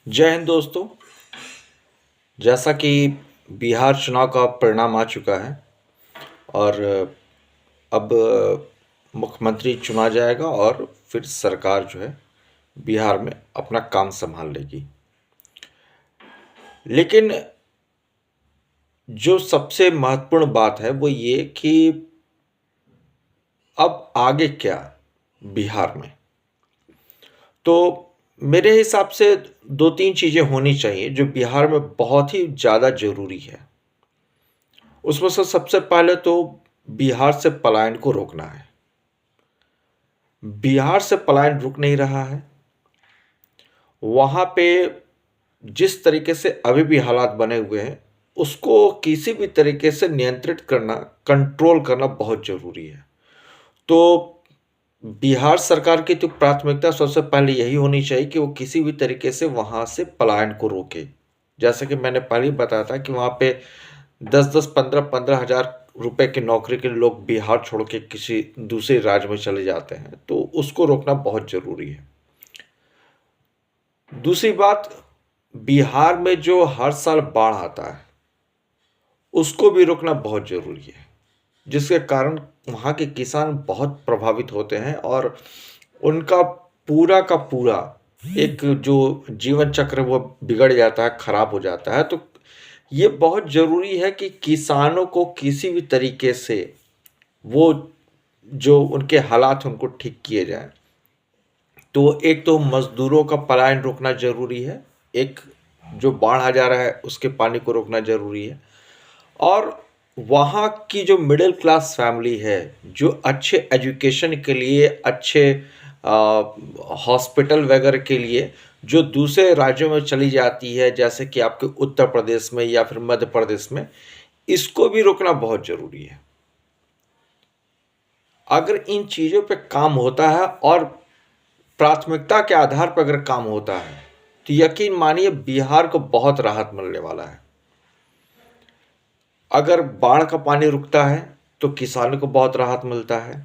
जय हिंद दोस्तों। जैसा कि बिहार चुनाव का परिणाम आ चुका है और अब मुख्यमंत्री चुना जाएगा और फिर सरकार जो है बिहार में अपना काम संभाल लेगी। लेकिन जो सबसे महत्वपूर्ण बात है वो ये कि अब आगे क्या बिहार में। तो मेरे हिसाब से दो तीन चीज़ें होनी चाहिए जो बिहार में बहुत ही ज़्यादा ज़रूरी है। उसमें से सबसे पहले तो बिहार से पलायन को रोकना है। बिहार से पलायन रुक नहीं रहा है। वहाँ पे जिस तरीके से अभी भी हालात बने हुए हैं उसको किसी भी तरीके से नियंत्रित करना, कंट्रोल करना बहुत ज़रूरी है। तो बिहार सरकार की तो प्राथमिकता सबसे पहले यही होनी चाहिए कि वो किसी भी तरीके से वहाँ से पलायन को रोके। जैसे कि मैंने पहले ही बताया था कि वहाँ पे 10-10, 15-15 हज़ार रुपए की नौकरी के लिए लोग बिहार छोड़ के किसी दूसरे राज्य में चले जाते हैं, तो उसको रोकना बहुत ज़रूरी है। दूसरी बात, बिहार में जो हर साल बाढ़ आता है उसको भी रोकना बहुत ज़रूरी है, जिसके कारण वहाँ के किसान बहुत प्रभावित होते हैं और उनका पूरा का पूरा एक जो जीवन चक्र वो बिगड़ जाता है, खराब हो जाता है। तो ये बहुत ज़रूरी है कि किसानों को किसी भी तरीके से वो जो उनके हालात हैं उनको ठीक किए जाएँ। तो एक तो मज़दूरों का पलायन रोकना ज़रूरी है, एक जो बाढ़ आ जा रहा है उसके पानी को रोकना ज़रूरी है और वहाँ की जो मिडिल क्लास फैमिली है, जो अच्छे एजुकेशन के लिए, अच्छे हॉस्पिटल वगैरह के लिए जो दूसरे राज्यों में चली जाती है, जैसे कि आपके उत्तर प्रदेश में या फिर मध्य प्रदेश में, इसको भी रोकना बहुत ज़रूरी है। अगर इन चीज़ों पे काम होता है और प्राथमिकता के आधार पर अगर काम होता है, तो यकीन मानिए बिहार को बहुत राहत मिलने वाला है। अगर बाढ़ का पानी रुकता है तो किसानों को बहुत राहत मिलता है।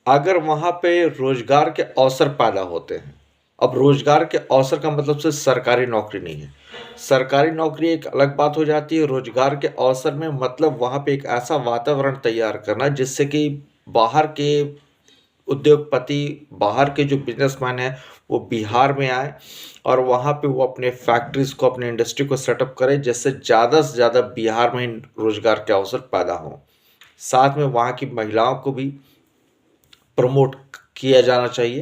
अगर वहाँ पे रोजगार के अवसर पैदा होते हैं, अब रोजगार के अवसर का मतलब सिर्फ सरकारी नौकरी नहीं है। सरकारी नौकरी एक अलग बात हो जाती है, रोजगार के अवसर में मतलब वहाँ पे एक ऐसा वातावरण तैयार करना जिससे कि बाहर के उद्योगपति, बाहर के जो बिजनेसमैन हैं वो बिहार में आए और वहाँ पे वो अपने फैक्ट्रीज़ को, अपने इंडस्ट्री को सेटअप करें, जिससे ज़्यादा से ज़्यादा बिहार में रोज़गार के अवसर पैदा हों। साथ में वहाँ की महिलाओं को भी प्रमोट किया जाना चाहिए।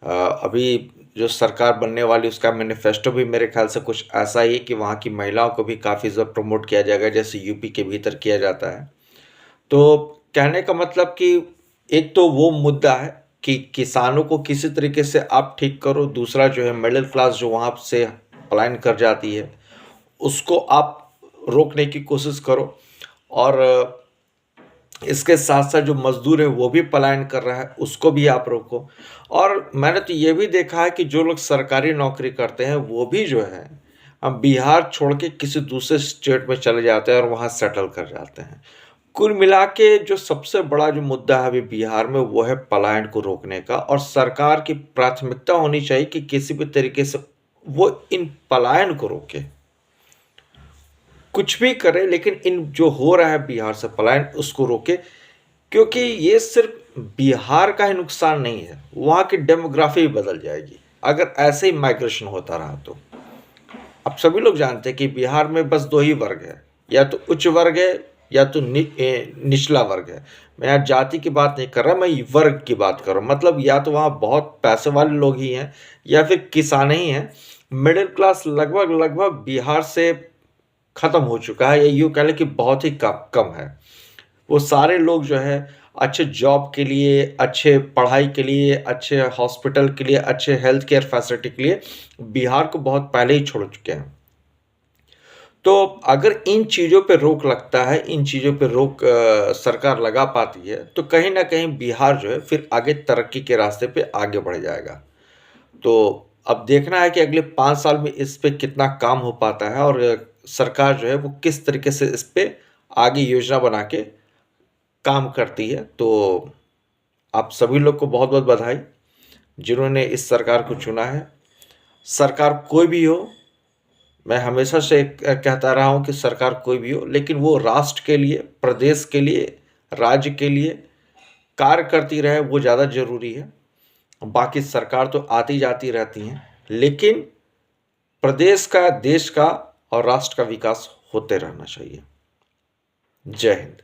अभी जो सरकार बनने वाली उसका मैनिफेस्टो भी मेरे ख्याल से कुछ ऐसा ही है कि वहाँ की महिलाओं को भी काफ़ी ज़्यादा प्रमोट किया जाएगा, जैसे यूपी के भीतर किया जाता है। तो कहने का मतलब कि एक तो वो मुद्दा है कि किसानों को किसी तरीके से आप ठीक करो, दूसरा जो है मिडिल क्लास जो वहाँ से पलायन कर जाती है उसको आप रोकने की कोशिश करो और इसके साथ साथ जो मजदूर है वो भी पलायन कर रहा है उसको भी आप रोको। और मैंने तो ये भी देखा है कि जो लोग सरकारी नौकरी करते हैं वो भी जो है अब बिहार छोड़ के किसी दूसरे स्टेट में चले जाते हैं और वहाँ सेटल कर जाते हैं। कुल मिला के जो सबसे बड़ा जो मुद्दा है अभी बिहार में वो है पलायन को रोकने का और सरकार की प्राथमिकता होनी चाहिए कि किसी भी तरीके से वो इन पलायन को रोके, कुछ भी करे लेकिन इन जो हो रहा है बिहार से पलायन उसको रोके। क्योंकि ये सिर्फ बिहार का ही नुकसान नहीं है, वहाँ की डेमोग्राफी भी बदल जाएगी अगर ऐसे ही माइग्रेशन होता रहा तो। अब सभी लोग जानते हैं कि बिहार में बस दो ही वर्ग है, या तो उच्च वर्ग है या तो निचला वर्ग है। मैं यहाँ जाति की बात नहीं कर रहा, मैं वर्ग की बात कर रहा हूँ। मतलब या तो वहाँ बहुत पैसे वाले लोग ही हैं या फिर किसान ही हैं। मिडिल क्लास लगभग लगभग बिहार से ख़त्म हो चुका है, या यूँ कह लें कि बहुत ही कम कम है। वो सारे लोग जो है अच्छे जॉब के लिए, अच्छे पढ़ाई के लिए, अच्छे हॉस्पिटल के लिए, अच्छे हेल्थ केयर फैसिलिटी के लिए बिहार को बहुत पहले ही छोड़ चुके हैं। तो अगर इन चीज़ों पे रोक लगता है, इन चीज़ों पे रोक सरकार लगा पाती है तो कहीं न कहीं बिहार जो है फिर आगे तरक्की के रास्ते पे आगे बढ़ जाएगा। तो अब देखना है कि अगले 5 साल में इस पे कितना काम हो पाता है और सरकार जो है वो किस तरीके से इस पे आगे योजना बना के काम करती है। तो आप सभी लोग को बहुत-बहुत बधाई, जिन्होंने इस सरकार को चुना है। सरकार कोई भी हो, मैं हमेशा से कहता रहा हूँ कि सरकार कोई भी हो, लेकिन वो राष्ट्र के लिए, प्रदेश के लिए, राज्य के लिए कार्य करती रहे, वो ज़्यादा ज़रूरी है। बाकी सरकार तो आती जाती रहती हैं, लेकिन प्रदेश का, देश का और राष्ट्र का विकास होते रहना चाहिए। जय हिंद।